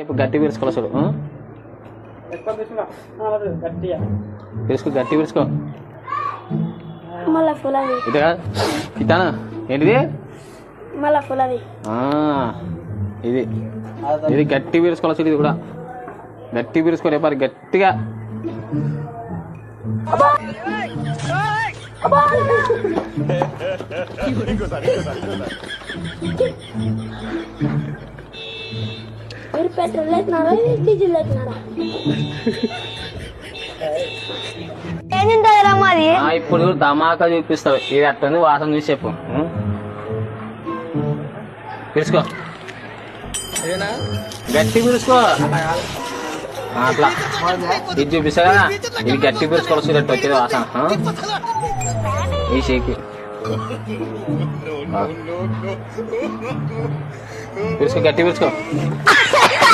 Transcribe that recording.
ఇప్పుడు గట్టి విరుచుకోవాలి చూడు. విరుచుకో, గట్టి విరుచుకో. ఇదిగా ఇతానా ఏంటిది? ఇది ఇది గట్టి విరుచుకోవాలి చూడు. ఇది కూడా గట్టి విరుచుకో. రేపారి గట్టిగా మీరు పెట్రోల్ లేకున్నారా డీజిల్ లేకున్నారా? ఏం తింటారా మరి? ఇప్పుడు ధమాకా చూపిస్తావు. ఇది అట్టుంది వాసన చూసి చెప్పు. పిలుచుకో, గట్టి పిలుచుకో. అట్లా ఇది చూపిస్తా కదా. ఇది గట్టి పిలుచుకోవాలి చూడట్టు వచ్చేది వాసన. ఈ షేకి పిలుచుకో, గట్టి పిలుచుకో.